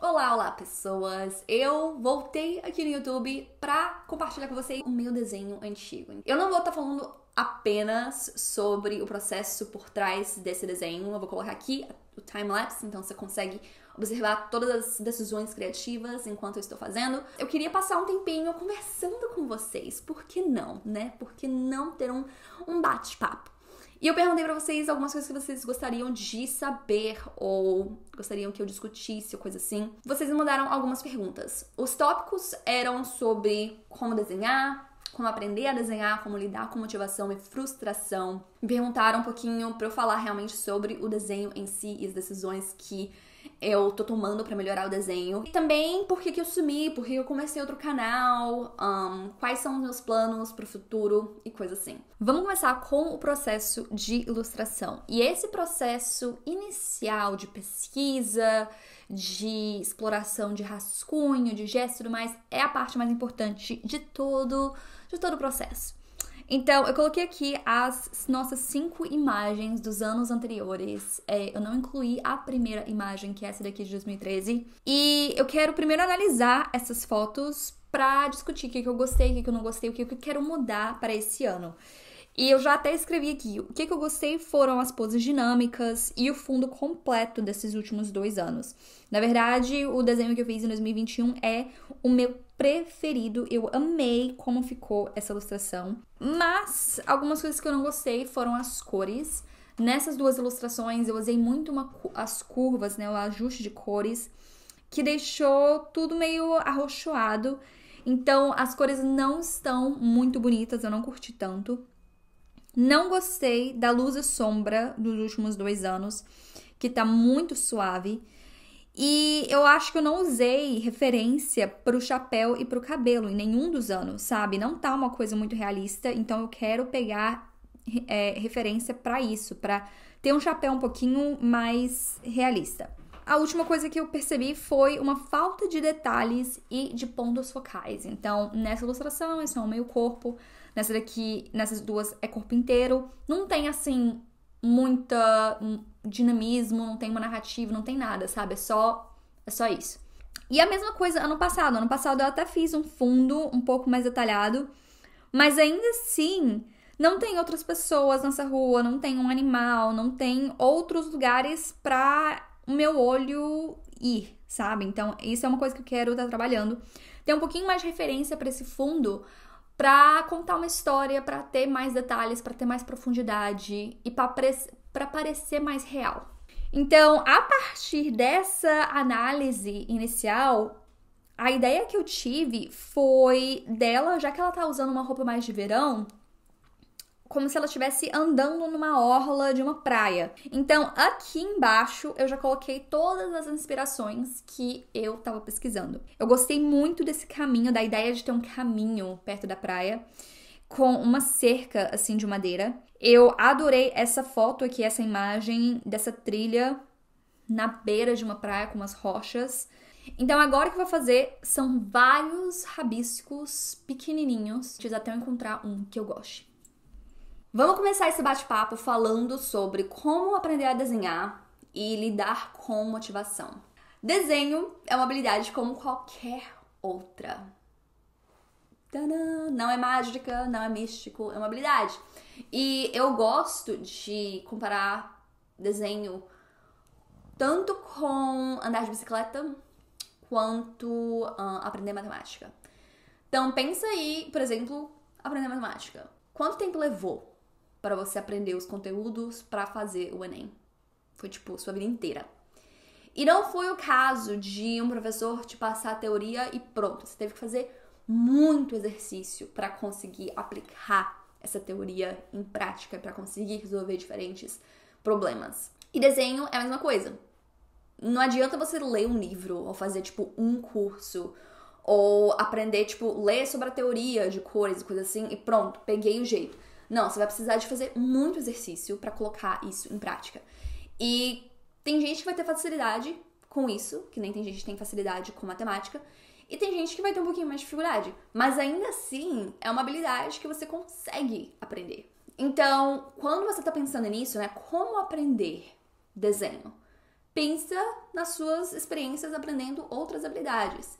Olá, olá pessoas! Eu voltei aqui no YouTube pra compartilhar com vocês o meu desenho antigo. Eu não vou estar falando apenas sobre o processo por trás desse desenho, eu vou colocar aqui o time-lapse, então você consegue observar todas as decisões criativas enquanto eu estou fazendo. Eu queria passar um tempinho conversando com vocês, por que não, né? Por que não ter um bate-papo? E eu perguntei pra vocês algumas coisas que vocês gostariam de saber ou gostariam que eu discutisse ou coisa assim. Vocês me mandaram algumas perguntas. Os tópicos eram sobre como desenhar, como aprender a desenhar, como lidar com motivação e frustração. Me perguntaram um pouquinho pra eu falar realmente sobre o desenho em si e as decisões que eu tô tomando pra melhorar o desenho. E também por que eu sumi, por que eu comecei outro canal, quais são os meus planos pro futuro e coisa assim. Vamos começar com o processo de ilustração. E esse processo inicial de pesquisa, de exploração de rascunho, de gesto e tudo mais, é a parte mais importante de todo o processo. Então, eu coloquei aqui as nossas 5 imagens dos anos anteriores. Eu não incluí a primeira imagem, que é essa daqui de 2013. E eu quero primeiro analisar essas fotos pra discutir o que eu gostei, o que eu não gostei, o que eu quero mudar para esse ano. E eu já até escrevi aqui, o que eu gostei foram as poses dinâmicas e o fundo completo desses últimos 2 anos. Na verdade, o desenho que eu fiz em 2021 é o meu preferido, eu amei como ficou essa ilustração. Mas algumas coisas que eu não gostei foram as cores. Nessas 2 ilustrações eu usei muito as curvas, né, o ajuste de cores, que deixou tudo meio arroxoado. Então as cores não estão muito bonitas, eu não curti tanto. Não gostei da luz e sombra dos últimos 2 anos, que tá muito suave. E eu acho que eu não usei referência pro chapéu e pro cabelo em nenhum dos anos, sabe? Não tá uma coisa muito realista, então eu quero pegar referência pra isso, pra ter um chapéu um pouquinho mais realista. A última coisa que eu percebi foi uma falta de detalhes e de pontos focais. Então, nessa ilustração é só o meio corpo, nessa daqui, nessas 2 é corpo inteiro. Não tem, assim, muita dinamismo, não tem uma narrativa, não tem nada, sabe? É só isso. E a mesma coisa ano passado. Ano passado eu até fiz um fundo um pouco mais detalhado, mas ainda assim não tem outras pessoas nessa rua, não tem um animal, não tem outros lugares pra o meu olho ir, sabe? Então, isso é uma coisa que eu quero estar trabalhando. Ter um pouquinho mais de referência pra esse fundo, pra contar uma história, pra ter mais detalhes, pra ter mais profundidade e pra parecer mais real. Então, a partir dessa análise inicial, a ideia que eu tive foi dela, já que ela tá usando uma roupa mais de verão, como se ela estivesse andando numa orla de uma praia. Então, aqui embaixo, eu já coloquei todas as inspirações que eu tava pesquisando. Eu gostei muito desse caminho, da ideia de ter um caminho perto da praia, com uma cerca, assim, de madeira. Eu adorei essa foto aqui, essa imagem dessa trilha na beira de uma praia com umas rochas. Então, agora o que eu vou fazer são vários rabiscos pequenininhos, até eu encontrar um que eu goste. Vamos começar esse bate-papo falando sobre como aprender a desenhar e lidar com motivação. Desenho é uma habilidade como qualquer outra. Tadã! Não é mágica, não é místico, é uma habilidade. E eu gosto de comparar desenho tanto com andar de bicicleta quanto aprender matemática. Então pensa aí, por exemplo, aprender matemática. Quanto tempo levou para você aprender os conteúdos para fazer o Enem? Foi tipo sua vida inteira. E não foi o caso de um professor te passar a teoria e pronto. Você teve que fazer muito exercício para conseguir aplicar essa teoria em prática, para conseguir resolver diferentes problemas. E desenho é a mesma coisa. Não adianta você ler um livro ou fazer tipo um curso ou aprender, tipo, ler sobre a teoria de cores e coisa assim e pronto, peguei o jeito. Não, você vai precisar de fazer muito exercício para colocar isso em prática. E tem gente que vai ter facilidade com isso, que nem tem gente que tem facilidade com matemática, e tem gente que vai ter um pouquinho mais de dificuldade. Mas ainda assim, é uma habilidade que você consegue aprender. Então, quando você tá pensando nisso, né, como aprender desenho? pensa nas suas experiências aprendendo outras habilidades.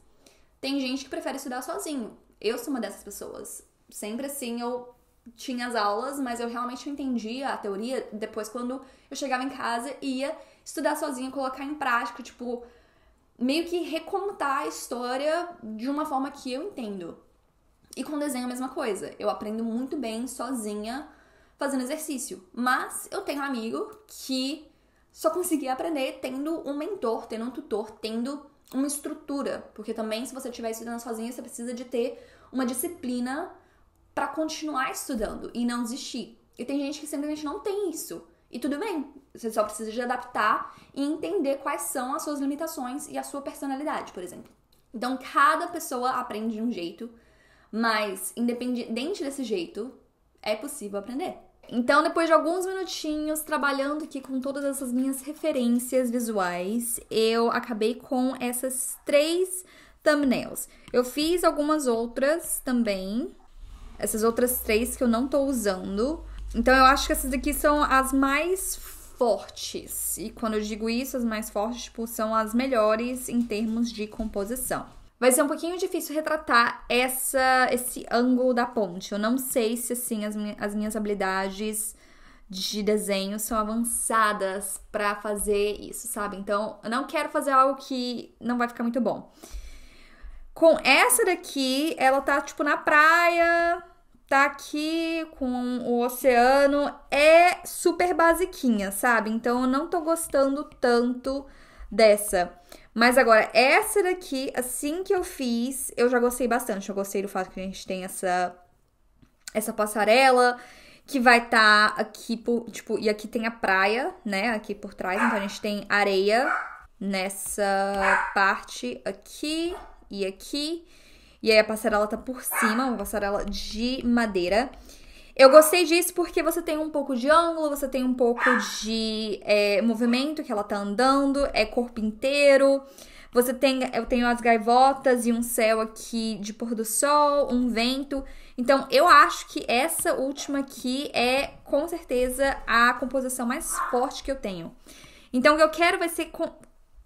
Tem gente que prefere estudar sozinho. Eu sou uma dessas pessoas. Sempre assim, eu tinha as aulas, mas eu realmente entendia a teoria depois quando eu chegava em casa e ia estudar sozinha, colocar em prática, tipo, meio que recontar a história de uma forma que eu entendo. E com desenho é a mesma coisa. Eu aprendo muito bem sozinha fazendo exercício. Mas eu tenho um amigo que só conseguia aprender tendo um mentor, tendo um tutor, tendo uma estrutura. Porque também, se você estiver estudando sozinha, você precisa de ter uma disciplina pra continuar estudando e não desistir. E tem gente que simplesmente não tem isso. E tudo bem, você só precisa de adaptar e entender quais são as suas limitações e a sua personalidade, por exemplo. Então, cada pessoa aprende de um jeito, mas independente desse jeito, é possível aprender. Então, depois de alguns minutinhos trabalhando aqui com todas essas minhas referências visuais, eu acabei com essas 3 thumbnails. Eu fiz algumas outras também, essas outras 3 que eu não tô usando. Então, eu acho que essas aqui são as mais fortes. E quando eu digo isso, as mais fortes, tipo, são as melhores em termos de composição. Vai ser um pouquinho difícil retratar esse ângulo da ponte. Eu não sei se, assim, as minhas habilidades de desenho são avançadas pra fazer isso, sabe? Então, eu não quero fazer algo que não vai ficar muito bom. Com essa daqui, ela tá, tipo, na praia, tá aqui com o oceano. É super basiquinha, sabe? Então, eu não tô gostando tanto dessa. Mas agora, essa daqui, assim que eu fiz, eu já gostei bastante. Eu gostei do fato que a gente tem essa passarela, que vai estar aqui, tipo, e aqui tem a praia, né, aqui por trás. Então, a gente tem areia nessa parte aqui e aqui. E aí, a passarela tá por cima, uma passarela de madeira. Eu gostei disso porque você tem um pouco de ângulo, você tem um pouco de movimento que ela tá andando, é corpo inteiro. Eu tenho as gaivotas e um céu aqui de pôr do sol, um vento. Então, eu acho que essa última aqui é, com certeza, a composição mais forte que eu tenho. Então, o que eu quero vai ser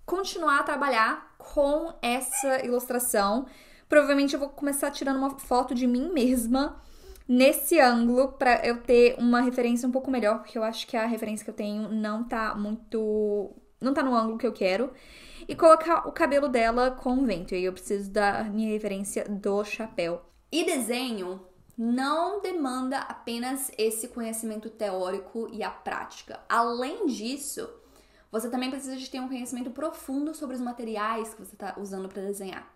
continuar a trabalhar com essa ilustração. Provavelmente, eu vou começar tirando uma foto de mim mesma nesse ângulo, pra eu ter uma referência um pouco melhor, porque eu acho que a referência que eu tenho não tá no ângulo que eu quero. E colocar o cabelo dela com vento. E aí eu preciso da minha referência do chapéu. E desenho não demanda apenas esse conhecimento teórico e a prática. Além disso, você também precisa de ter um conhecimento profundo sobre os materiais que você tá usando para desenhar.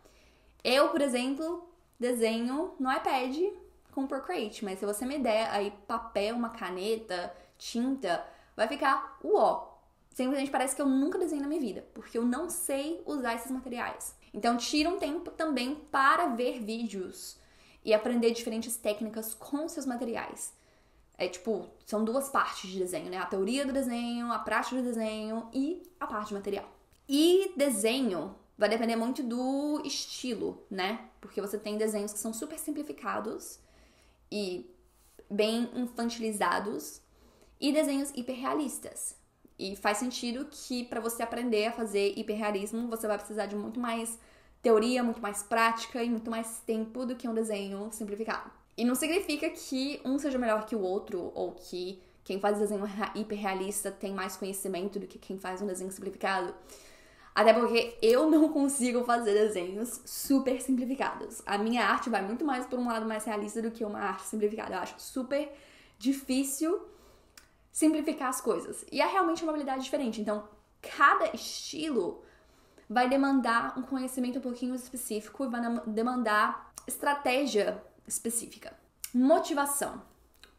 Eu, por exemplo, desenho no iPad com Procreate, mas se você me der aí papel, uma caneta, tinta, vai ficar uó. Simplesmente parece que eu nunca desenhei na minha vida, porque eu não sei usar esses materiais. Então, tira um tempo também para ver vídeos e aprender diferentes técnicas com seus materiais. São 2 partes de desenho, né? A teoria do desenho, a prática do desenho e a parte de material. E desenho vai depender muito do estilo, né? Porque você tem desenhos que são super simplificados e bem infantilizados e desenhos hiperrealistas. E faz sentido que para você aprender a fazer hiperrealismo, você vai precisar de muito mais teoria, muito mais prática e muito mais tempo do que um desenho simplificado. E não significa que um seja melhor que o outro ou que quem faz desenho hiperrealista tem mais conhecimento do que quem faz um desenho simplificado. Até porque eu não consigo fazer desenhos super simplificados. A minha arte vai muito mais por um lado mais realista do que uma arte simplificada. Eu acho super difícil simplificar as coisas. E é realmente uma habilidade diferente. Então, cada estilo vai demandar um conhecimento um pouquinho específico e vai demandar estratégia específica. Motivação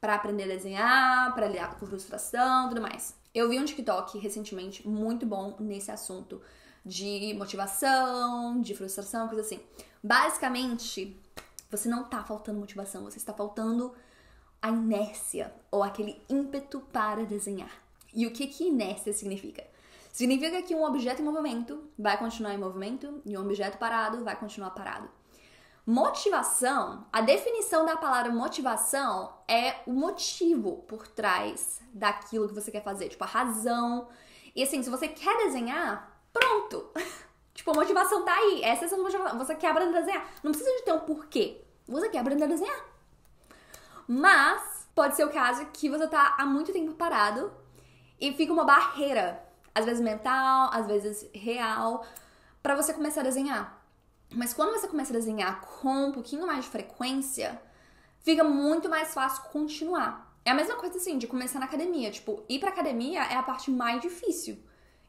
para aprender a desenhar, para lidar com frustração, tudo mais. Eu vi um TikTok recentemente muito bom nesse assunto de motivação, de frustração, coisa assim. Basicamente, você não tá faltando motivação, você está faltando a inércia ou aquele ímpeto para desenhar. E o que inércia significa? Significa que um objeto em movimento vai continuar em movimento e um objeto parado vai continuar parado. Motivação, a definição da palavra motivação é o motivo por trás daquilo que você quer fazer, tipo a razão E assim, se você quer desenhar, pronto! Tipo, a motivação tá aí. Essa é a sua motivação. Você quer aprender a desenhar. Não precisa de ter um porquê. Você quer aprender a desenhar. Mas pode ser o caso que você tá há muito tempo parado e fica uma barreira, às vezes mental, às vezes real, pra você começar a desenhar. Mas quando você começa a desenhar com um pouquinho mais de frequência, fica muito mais fácil continuar. É a mesma coisa assim, de começar na academia. Tipo, ir pra academia é a parte mais difícil.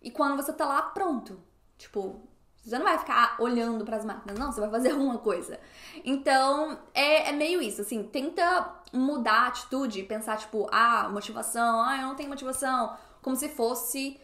E quando você tá lá, pronto. Tipo, você não vai ficar olhando pras máquinas, não, você vai fazer alguma coisa. Então, é meio isso, assim, tenta mudar a atitude, pensar, tipo, motivação, eu não tenho motivação, como se fosse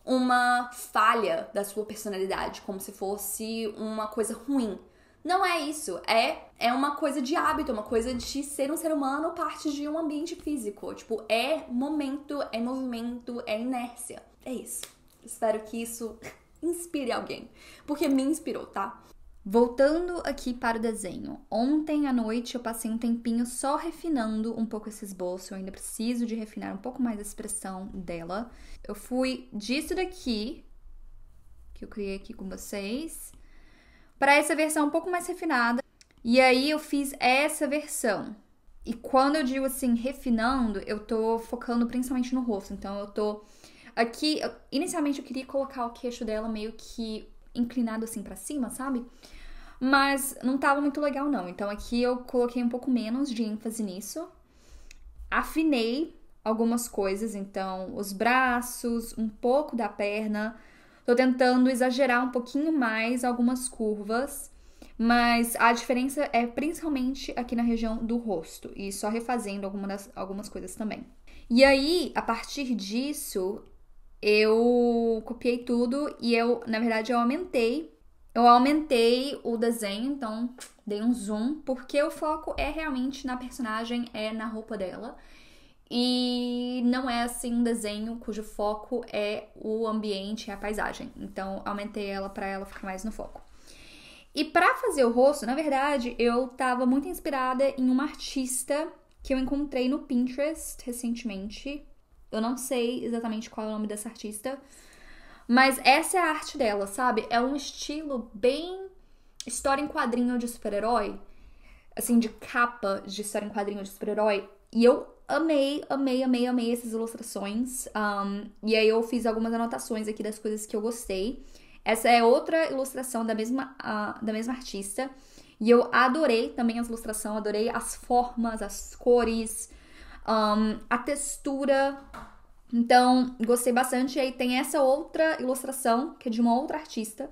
uma falha da sua personalidade, como se fosse uma coisa ruim. Não é isso, é uma coisa de hábito, uma coisa de ser um ser humano parte de um ambiente físico. Tipo, é momento, é movimento, é inércia. É isso. Espero que isso inspire alguém, porque me inspirou, tá? Voltando aqui para o desenho. Ontem à noite eu passei um tempinho só refinando um pouco esse esboço. Eu ainda preciso de refinar um pouco mais a expressão dela. Eu fui disso daqui, que eu criei aqui com vocês, para essa versão um pouco mais refinada. E aí eu fiz essa versão. E quando eu digo assim, refinando, eu tô focando principalmente no rosto. Então eu tô aqui, inicialmente eu queria colocar o queixo dela meio que inclinado assim pra cima, sabe? Mas não tava muito legal não. Então aqui eu coloquei um pouco menos de ênfase nisso. Afinei algumas coisas, então os braços, um pouco da perna. Tô tentando exagerar um pouquinho mais algumas curvas, mas a diferença é principalmente aqui na região do rosto. E só refazendo algumas coisas também. E aí, a partir disso, eu copiei tudo e na verdade, eu aumentei o desenho, então dei um zoom, porque o foco é realmente na personagem, é na roupa dela. E não é assim um desenho cujo foco é o ambiente, é a paisagem. Então, aumentei ela pra ela ficar mais no foco. E pra fazer o rosto, na verdade, eu tava muito inspirada em uma artista que eu encontrei no Pinterest recentemente. Eu não sei exatamente qual é o nome dessa artista, mas essa é a arte dela, sabe? É um estilo bem história em quadrinho de super-herói, assim, de capa de história em quadrinho de super-herói. E eu amei essas ilustrações. E aí eu fiz algumas anotações aqui das coisas que eu gostei. Essa é outra ilustração da mesma artista. E eu adorei também as ilustrações, adorei as formas, as cores, a textura. Então, gostei bastante. E aí tem essa outra ilustração, que é de uma outra artista,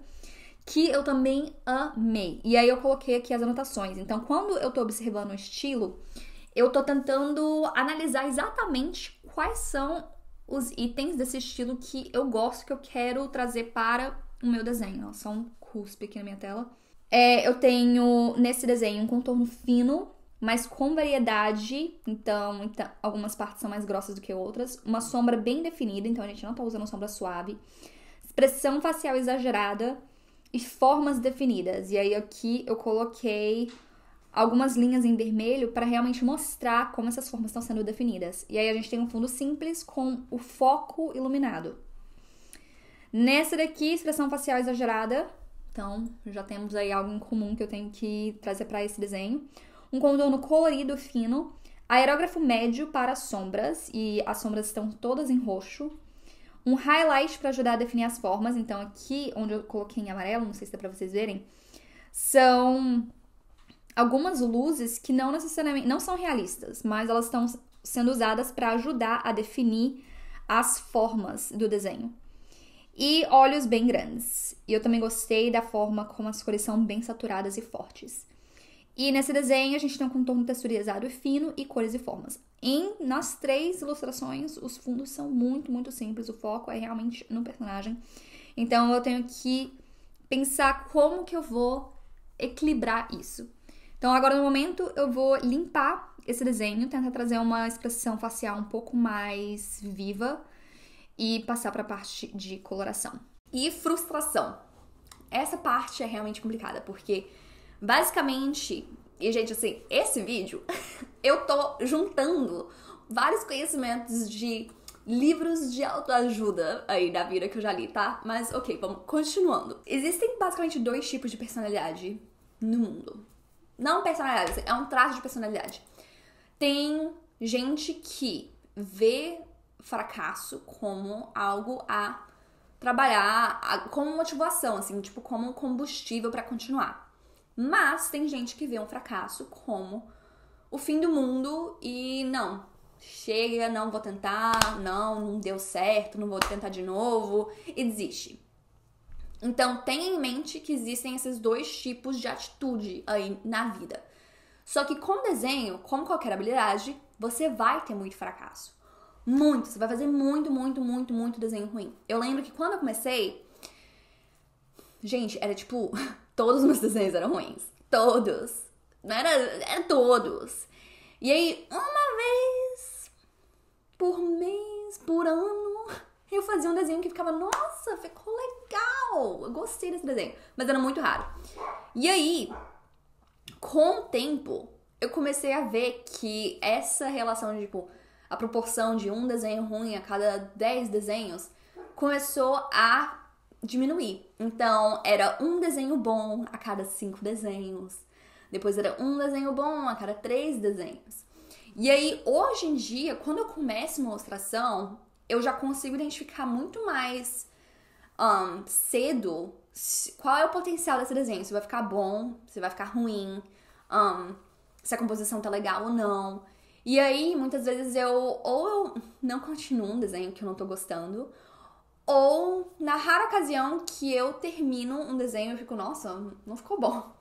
que eu também amei. E aí eu coloquei aqui as anotações. Então, quando eu tô observando o estilo, eu tô tentando analisar exatamente quais são os itens desse estilo que eu gosto, que eu quero trazer para o meu desenho. Só um cuspe aqui na minha tela. Eu tenho, nesse desenho, um contorno fino, mas com variedade. Então, algumas partes são mais grossas do que outras. Uma sombra bem definida, então a gente não tá usando sombra suave. Expressão facial exagerada e formas definidas. E aí aqui eu coloquei algumas linhas em vermelho para realmente mostrar como essas formas estão sendo definidas. E aí a gente tem um fundo simples com o foco iluminado. Nessa daqui, expressão facial exagerada. Então, já temos aí algo em comum que eu tenho que trazer para esse desenho. Um contorno colorido fino. Aerógrafo médio para sombras. E as sombras estão todas em roxo. Um highlight para ajudar a definir as formas. Então, aqui, onde eu coloquei em amarelo, não sei se dá para vocês verem, são algumas luzes que não necessariamente não são realistas, mas elas estão sendo usadas para ajudar a definir as formas do desenho. E olhos bem grandes. E eu também gostei da forma como as cores são bem saturadas e fortes. E nesse desenho a gente tem um contorno texturizado e fino e cores e formas. Nas 3 ilustrações, os fundos são muito, muito simples. O foco é realmente no personagem. Então eu tenho que pensar como que eu vou equilibrar isso. Então agora no momento eu vou limpar esse desenho, tentar trazer uma expressão facial um pouco mais viva e passar para a parte de coloração. E frustração. Essa parte é realmente complicada, porque basicamente, e gente, assim, esse vídeo eu tô juntando vários conhecimentos de livros de autoajuda aí da vida que eu já li, tá? Mas ok, vamos continuando. Existem basicamente 2 tipos de personalidade no mundo. Não personalidade, é um traço de personalidade. Tem gente que vê fracasso como algo a trabalhar, como motivação, assim, tipo, como combustível pra continuar. Mas tem gente que vê um fracasso como o fim do mundo e não, chega, não vou tentar, não deu certo, não vou tentar de novo e desiste. Então tenha em mente que existem esses 2 tipos de atitude aí na vida. Só que com desenho, como qualquer habilidade, você vai ter muito fracasso. Muito, você vai fazer muito desenho ruim. Eu lembro que quando eu comecei, gente, era tipo, todos os meus desenhos eram ruins. Todos. Não era todos. E aí, uma vez por mês, por ano, eu fazia um desenho que ficava, nossa, ficou legal. Eu gostei desse desenho. Mas era muito raro. E aí, com o tempo, eu comecei a ver que essa relação de, tipo, a proporção de um desenho ruim a cada 10 desenhos começou a diminuir. Então, era um desenho bom a cada 5 desenhos. Depois era um desenho bom a cada 3 desenhos. E aí, hoje em dia, quando eu começo uma ilustração, eu já consigo identificar muito mais cedo qual é o potencial desse desenho. Se vai ficar bom, se vai ficar ruim, se a composição tá legal ou não. E aí, muitas vezes eu não continuo um desenho que eu não tô gostando, ou na rara ocasião que eu termino um desenho e fico, nossa, não ficou bom.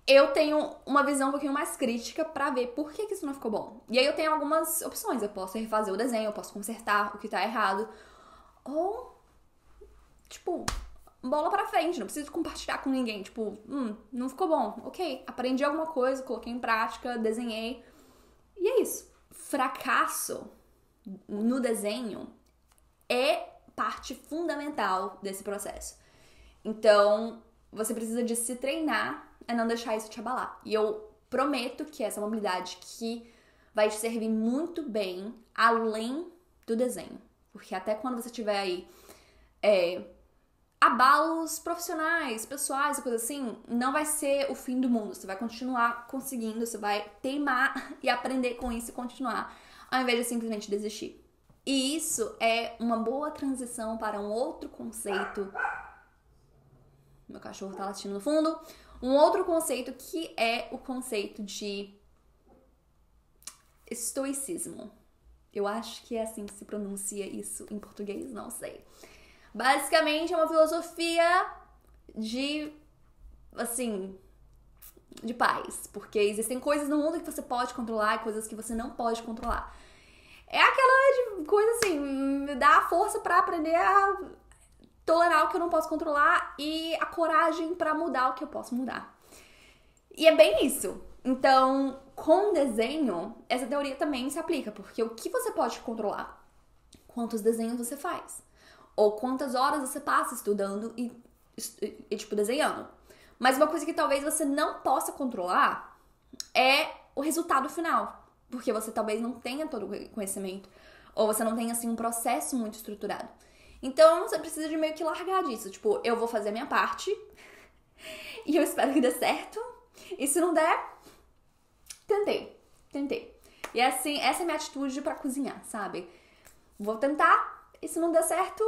Eu tenho uma visão um pouquinho mais crítica pra ver por que isso não ficou bom. E aí eu tenho algumas opções. Eu posso refazer o desenho, eu posso consertar o que tá errado. Ou, tipo, bola pra frente, não preciso compartilhar com ninguém. Tipo, não ficou bom. Ok, aprendi alguma coisa, coloquei em prática, desenhei. E é isso. Fracasso no desenho é parte fundamental desse processo. Então, você precisa de se treinar a não deixar isso te abalar. E eu prometo que essa é uma habilidade que vai te servir muito bem além do desenho. Porque até quando você tiver aí abalos profissionais, pessoais e coisa assim, não vai ser o fim do mundo. Você vai continuar conseguindo, você vai teimar e aprender com isso e continuar, ao invés de simplesmente desistir. E isso é uma boa transição para um outro conceito. Meu cachorro tá latindo no fundo. Um outro conceito que é o conceito de estoicismo. Eu acho que é assim que se pronuncia isso em português, não sei. Basicamente é uma filosofia de, assim, de paz. Porque existem coisas no mundo que você pode controlar e coisas que você não pode controlar. É aquela coisa assim, me dá a força pra aprender a tolerar o que eu não posso controlar e a coragem pra mudar o que eu posso mudar. E é bem isso. Então, com desenho, essa teoria também se aplica, porque o que você pode controlar? Quantos desenhos você faz? Ou quantas horas você passa estudando e tipo, desenhando. Mas uma coisa que talvez você não possa controlar é o resultado final, porque você talvez não tenha todo o conhecimento, ou você não tenha, assim, um processo muito estruturado. Então, você precisa de meio que largar disso. Tipo, eu vou fazer a minha parte e eu espero que dê certo. E se não der, tentei. E assim, essa é a minha atitude pra cozinhar, sabe? Vou tentar e se não der certo,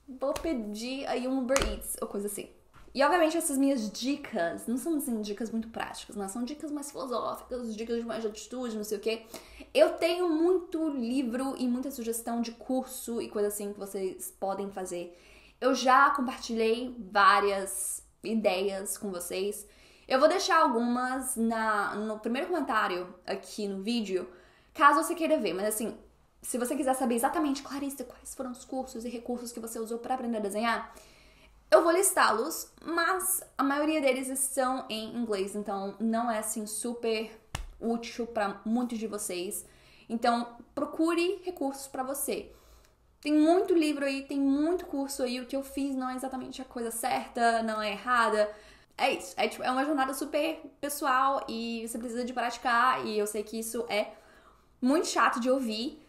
vou pedir aí um Uber Eats ou coisa assim. E obviamente essas minhas dicas não são assim dicas muito práticas, né? São dicas mais filosóficas, dicas de mais atitude, não sei o quê. Eu tenho muito livro e muita sugestão de curso e coisa assim que vocês podem fazer. Eu já compartilhei várias ideias com vocês. Eu vou deixar algumas no primeiro comentário aqui no vídeo, caso você queira ver. Mas assim, se você quiser saber exatamente, Clarissa, quais foram os cursos e recursos que você usou para aprender a desenhar, eu vou listá-los, mas a maioria deles estão em inglês, então não é assim super útil para muitos de vocês. Então, procure recursos para você. Tem muito livro aí, tem muito curso aí, o que eu fiz não é exatamente a coisa certa, não é errada. É isso, é uma jornada super pessoal e você precisa de praticar, e eu sei que isso é muito chato de ouvir,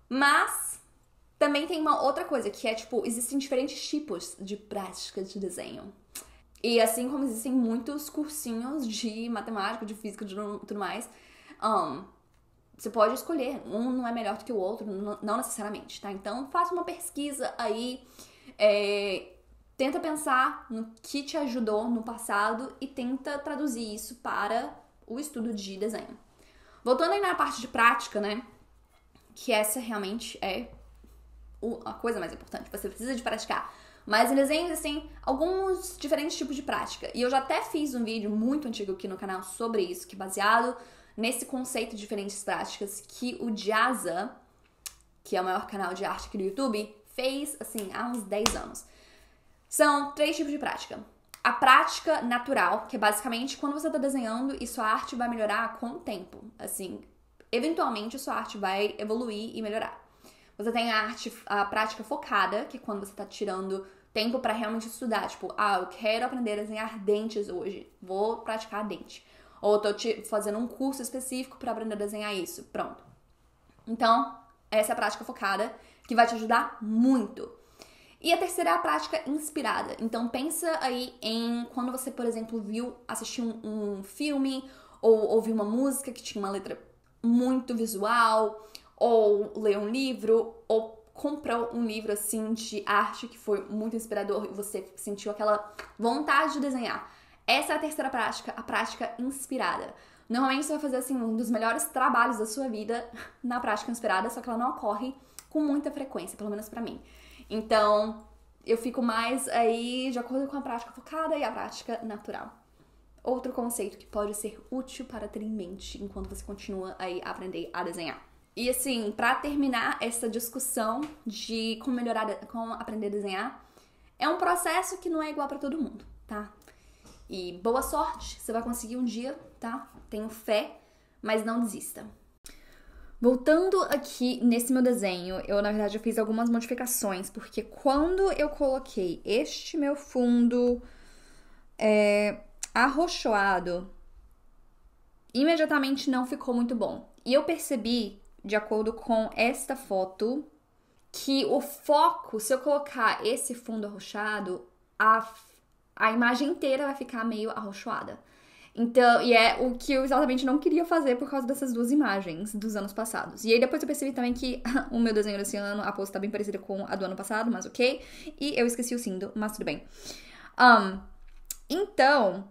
Mas também tem uma outra coisa, que é, tipo, existem diferentes tipos de prática de desenho. E assim como existem muitos cursinhos de matemática, de física, de tudo mais, você pode escolher. Um não é melhor do que o outro, não necessariamente, tá? Então, faça uma pesquisa aí, tenta pensar no que te ajudou no passado e tenta traduzir isso para o estudo de desenho. Voltando aí na parte de prática, né? Que essa realmente é a coisa mais importante. Você precisa de praticar. Mas em desenho existem alguns diferentes tipos de prática. E eu já até fiz um vídeo muito antigo aqui no canal sobre isso, que é baseado nesse conceito de diferentes práticas que o Jazza, que é o maior canal de arte aqui do YouTube, fez, assim, há uns 10 anos. São 3 tipos de prática. A prática natural, que é basicamente quando você tá desenhando e sua arte vai melhorar com o tempo. Assim, eventualmente sua arte vai evoluir e melhorar. Você tem a prática focada, que é quando você tá tirando tempo pra realmente estudar. Tipo, eu quero aprender a desenhar dentes hoje. Vou praticar dente. Ou tô fazendo um curso específico pra aprender a desenhar isso. Pronto. Então, essa é a prática focada, que vai te ajudar muito. E a terceira é a prática inspirada. Então, pensa aí em quando você, por exemplo, assistiu um filme, ou ouviu uma música que tinha uma letra muito visual, ou leu um livro, ou comprou um livro, assim, de arte que foi muito inspirador e você sentiu aquela vontade de desenhar. Essa é a terceira prática, a prática inspirada. Normalmente você vai fazer, assim, um dos melhores trabalhos da sua vida na prática inspirada, só que ela não ocorre com muita frequência, pelo menos pra mim. Então, eu fico mais aí de acordo com a prática focada e a prática natural. Outro conceito que pode ser útil para ter em mente enquanto você continua aí a aprender a desenhar. E assim, pra terminar essa discussão de como aprender a desenhar, é um processo que não é igual pra todo mundo, tá? E boa sorte, você vai conseguir um dia, tá? Tenho fé, mas não desista. Voltando aqui nesse meu desenho, na verdade, eu fiz algumas modificações, porque quando eu coloquei este meu fundo arroxoado, imediatamente não ficou muito bom. E eu percebi, de acordo com esta foto, que o foco, se eu colocar esse fundo arroxado, a imagem inteira vai ficar meio arroxoada. Então, e é o que eu exatamente não queria fazer por causa dessas duas imagens dos anos passados. E aí depois eu percebi também que o meu desenho desse ano, a pose tá bem parecida com a do ano passado, mas ok. E eu esqueci o símbolo, mas tudo bem. Então,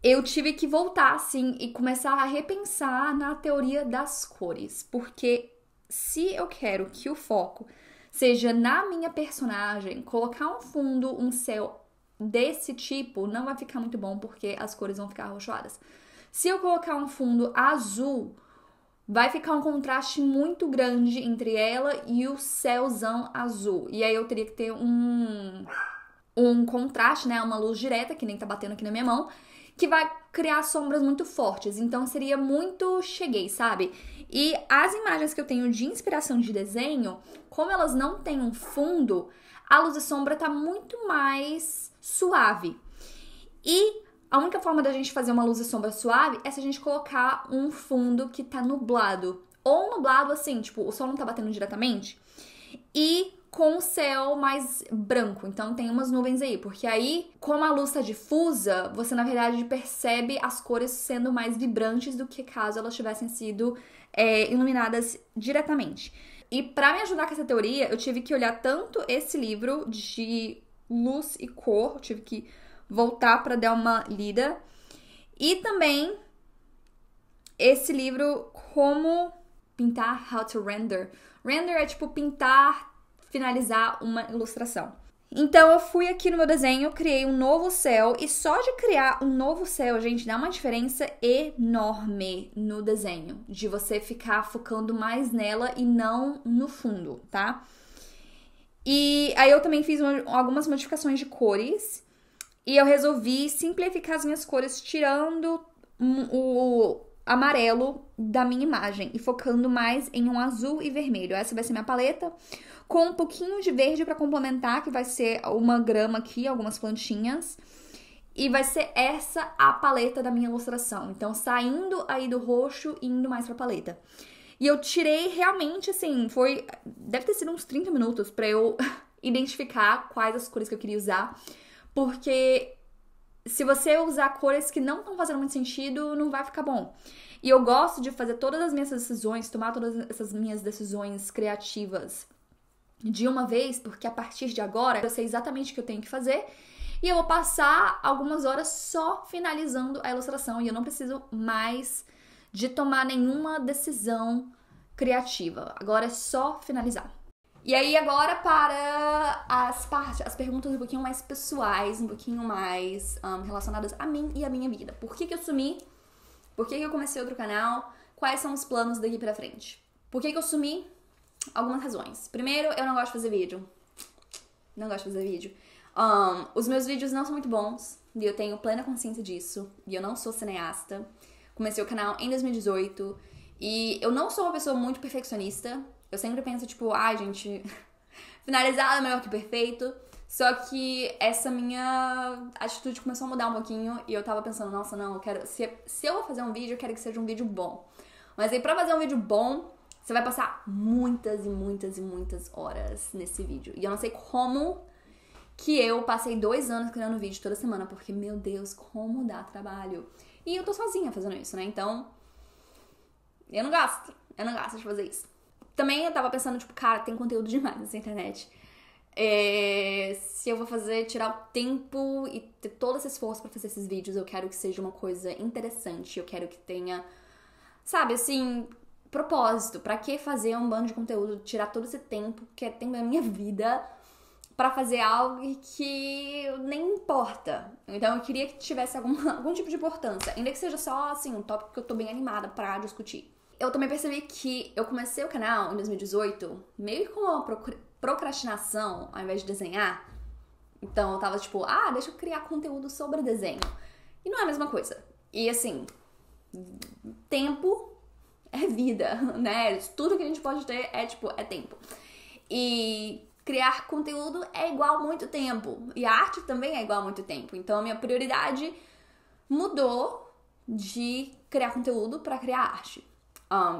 eu tive que voltar, assim, e começar a repensar na teoria das cores. Porque se eu quero que o foco seja na minha personagem, colocar um fundo, um céu desse tipo, não vai ficar muito bom porque as cores vão ficar arroxoadas. Se eu colocar um fundo azul, vai ficar um contraste muito grande entre ela e o céuzão azul. E aí eu teria que ter um contraste, né? Uma luz direta, que nem tá batendo aqui na minha mão, que vai criar sombras muito fortes. Então seria muito cheguei, sabe? E as imagens que eu tenho de inspiração de desenho, como elas não têm um fundo, a luz e sombra tá muito mais suave. E a única forma da gente fazer uma luz e sombra suave é se a gente colocar um fundo que tá nublado. Ou nublado assim, tipo, o sol não tá batendo diretamente. E com o céu mais branco. Então tem umas nuvens aí. Porque aí, como a luz tá difusa, você na verdade percebe as cores sendo mais vibrantes do que caso elas tivessem sido iluminadas diretamente. E pra me ajudar com essa teoria, eu tive que olhar tanto esse livro de luz e cor, eu tive que voltar pra dar uma lida, e também esse livro Como Pintar, How to Render. Render é tipo pintar, finalizar uma ilustração. Então eu fui aqui no meu desenho, criei um novo céu, e só de criar um novo céu, gente, dá uma diferença enorme no desenho, de você ficar focando mais nela e não no fundo, tá? E aí eu também fiz algumas modificações de cores, e eu resolvi simplificar as minhas cores, tirando o amarelo da minha imagem e focando mais em um azul e vermelho. Essa vai ser minha paleta, com um pouquinho de verde para complementar, que vai ser uma grama aqui, algumas plantinhas. E vai ser essa a paleta da minha ilustração. Então, saindo aí do roxo e indo mais pra paleta. E eu tirei realmente, assim, deve ter sido uns 30 minutos pra eu identificar quais as cores que eu queria usar. Porque se você usar cores que não estão fazendo muito sentido, não vai ficar bom. E eu gosto de fazer todas as minhas decisões, tomar todas essas minhas decisões criativas de uma vez, porque a partir de agora eu sei exatamente o que eu tenho que fazer e eu vou passar algumas horas só finalizando a ilustração e eu não preciso mais de tomar nenhuma decisão criativa. Agora é só finalizar. E aí agora para as perguntas um pouquinho mais pessoais, um pouquinho mais relacionadas a mim e a minha vida. Por que eu sumi? Por que eu comecei outro canal? Quais são os planos daqui pra frente? Por que eu sumi? Algumas razões. Primeiro, eu não gosto de fazer vídeo. Não gosto de fazer vídeo. Os meus vídeos não são muito bons. E eu tenho plena consciência disso. E eu não sou cineasta. Comecei o canal em 2018. E eu não sou uma pessoa muito perfeccionista. Eu sempre penso, tipo, gente, finalizado é melhor que perfeito. Só que essa minha atitude começou a mudar um pouquinho. E eu tava pensando, nossa, não, eu quero. Se eu vou fazer um vídeo, eu quero que seja um vídeo bom. Mas aí pra fazer um vídeo bom, você vai passar muitas e muitas e muitas horas nesse vídeo. E eu não sei como que eu passei 2 anos criando vídeo toda semana. Porque, meu Deus, como dá trabalho. E eu tô sozinha fazendo isso, né? Então, eu não gosto. Eu não gosto de fazer isso. Também eu tava pensando, tipo, cara, tem conteúdo demais nessa internet. Se eu vou tirar o tempo e ter todo esse esforço pra fazer esses vídeos, eu quero que seja uma coisa interessante. Eu quero que tenha, sabe, assim, propósito. Pra que fazer um bando de conteúdo, tirar todo esse tempo, que é tempo da minha vida, pra fazer algo que nem importa. Então eu queria que tivesse algum tipo de importância, ainda que seja só, assim, um tópico que eu tô bem animada pra discutir. Eu também percebi que eu comecei o canal em 2018 meio que com uma procrastinação ao invés de desenhar. Então eu tava tipo, deixa eu criar conteúdo sobre desenho. E não é a mesma coisa. E assim, tempo é vida, né? Tudo que a gente pode ter é tempo. E criar conteúdo é igual muito tempo. E a arte também é igual muito tempo. Então a minha prioridade mudou de criar conteúdo pra criar arte.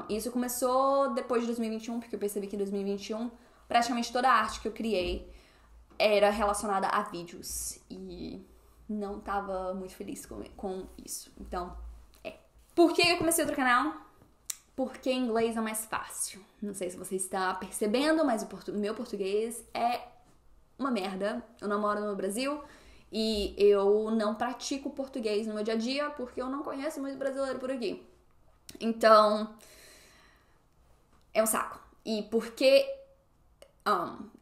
Isso começou depois de 2021, porque eu percebi que em 2021 praticamente toda a arte que eu criei era relacionada a vídeos. E não tava muito feliz com isso. Então, Por que eu comecei outro canal? Porque inglês é mais fácil. Não sei se você está percebendo, mas o meu português é uma merda. Eu não moro no Brasil e eu não pratico português no meu dia a dia porque eu não conheço muito brasileiro por aqui. Então, é um saco. E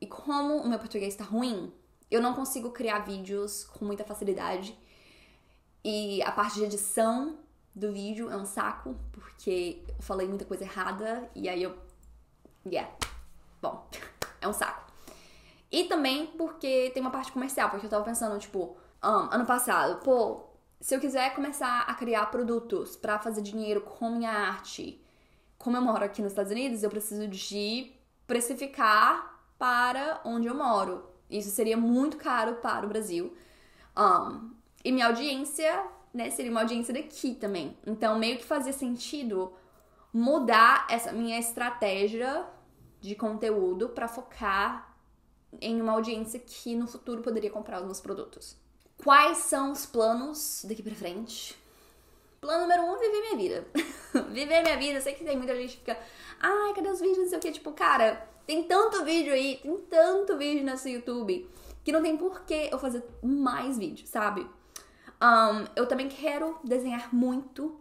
como o meu português tá ruim, eu não consigo criar vídeos com muita facilidade. E a parte de edição do vídeo é um saco, porque eu falei muita coisa errada e aí bom, é um saco. E também porque tem uma parte comercial, porque eu tava pensando, tipo, ano passado, se eu quiser começar a criar produtos pra fazer dinheiro com minha arte, como eu moro aqui nos Estados Unidos, eu preciso de precificar para onde eu moro. Isso seria muito caro para o Brasil. E minha audiência, né, seria uma audiência daqui também. Então, meio que fazia sentido mudar essa minha estratégia de conteúdo pra focar em uma audiência que no futuro poderia comprar os meus produtos. Quais são os planos daqui pra frente? Plano número 1, viver minha vida. Viver minha vida. Eu sei que tem muita gente que fica, cadê os vídeos? Não sei o que. Tipo, cara, tem tanto vídeo aí, tem tanto vídeo nesse YouTube, que não tem por que eu fazer mais vídeos, sabe? Eu também quero desenhar muito.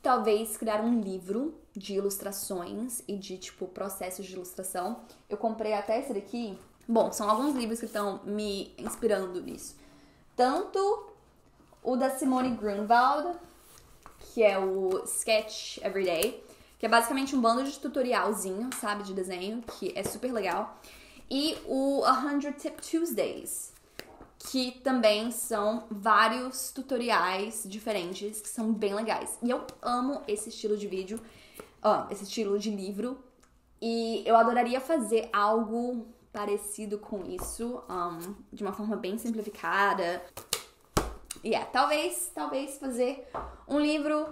Talvez criar um livro de ilustrações e de, tipo, processos de ilustração. Eu comprei até esse daqui. Bom, são alguns livros que estão me inspirando nisso. Tanto o da Simone Grunwald, que é o Sketch Everyday, que é basicamente um bando de tutorialzinho, sabe, de desenho, que é super legal. E o 100 Tip Tuesdays, que também são vários tutoriais diferentes, que são bem legais. E eu amo esse estilo de vídeo, esse estilo de livro, e eu adoraria fazer algo parecido com isso, de uma forma bem simplificada. Talvez fazer um livro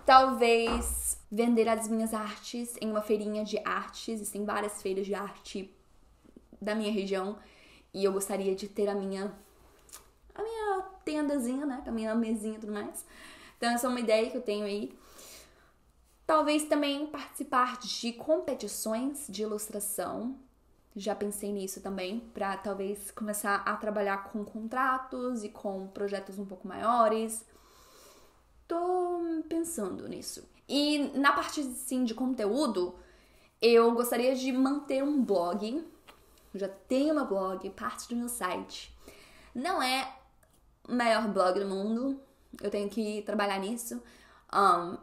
Talvez vender as minhas artes em uma feirinha de artes. Existem várias feiras de arte da minha região. E eu gostaria de ter a minha tendazinha, né? A minha mesinha e tudo mais. Então essa é uma ideia que eu tenho aí. Talvez também participar de competições de ilustração. Já pensei nisso também, pra talvez começar a trabalhar com contratos e com projetos um pouco maiores. Tô pensando nisso. E na parte, sim, de conteúdo, eu gostaria de manter um blog. Eu já tenho meu blog, parte do meu site. Não é o melhor blog do mundo, eu tenho que trabalhar nisso.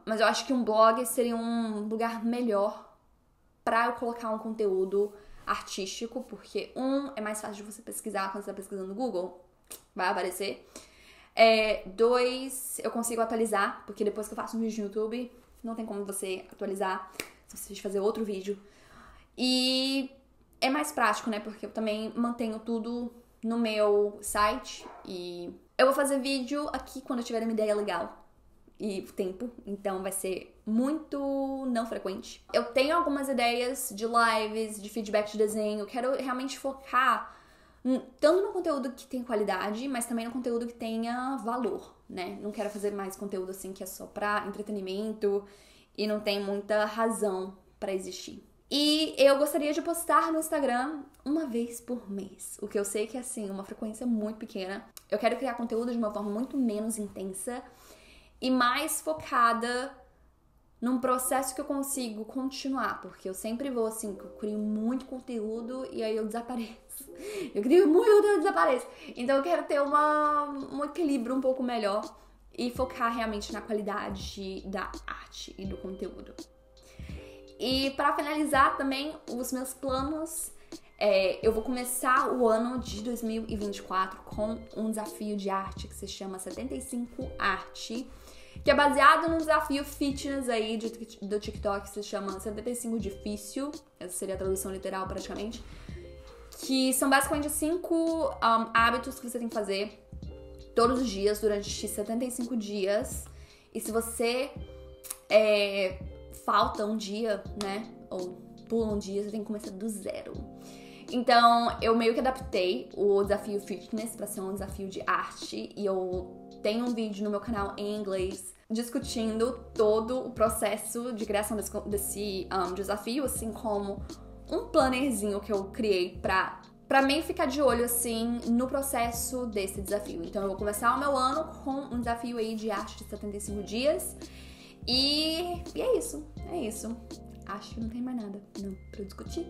Mas eu acho que um blog seria um lugar melhor pra eu colocar um conteúdo artístico, porque é mais fácil de você pesquisar quando você tá pesquisando no Google, vai aparecer. 2, eu consigo atualizar, porque depois que eu faço um vídeo no YouTube, não tem como você atualizar, você precisa fazer outro vídeo. E é mais prático, né, porque eu também mantenho tudo no meu site e eu vou fazer vídeo aqui quando eu tiver uma ideia legal e tempo, então vai ser muito não frequente. Eu tenho algumas ideias de lives, de feedback de desenho, quero realmente focar tanto no conteúdo que tem qualidade, mas também no conteúdo que tenha valor, né? Não quero fazer mais conteúdo assim que é só pra entretenimento e não tem muita razão pra existir. E eu gostaria de postar no Instagram uma vez por mês, o que eu sei que é assim, uma frequência muito pequena. Eu quero criar conteúdo de uma forma muito menos intensa e mais focada num processo que eu consigo continuar, porque eu sempre vou assim, eu crio muito conteúdo e aí eu desapareço. Eu crio muito conteúdo e desapareço. Então eu quero ter um equilíbrio um pouco melhor e focar realmente na qualidade da arte e do conteúdo. E para finalizar também os meus planos, eu vou começar o ano de 2024 com um desafio de arte que se chama 75 Arte, que é baseado no desafio fitness aí do TikTok, que se chama 75 Difícil, essa seria a tradução literal praticamente, que são basicamente 5 hábitos que você tem que fazer todos os dias durante 75 dias. E se você falta um dia, né, ou pula um dia, você tem que começar do zero. Então, eu meio que adaptei o desafio fitness pra ser um desafio de arte e eu tenho um vídeo no meu canal em inglês discutindo todo o processo de criação desse desafio, assim como um plannerzinho que eu criei pra mim ficar de olho, assim, no processo desse desafio. Então eu vou começar o meu ano com um desafio aí de arte de 75 dias e é isso, Acho que não tem mais nada não pra eu discutir.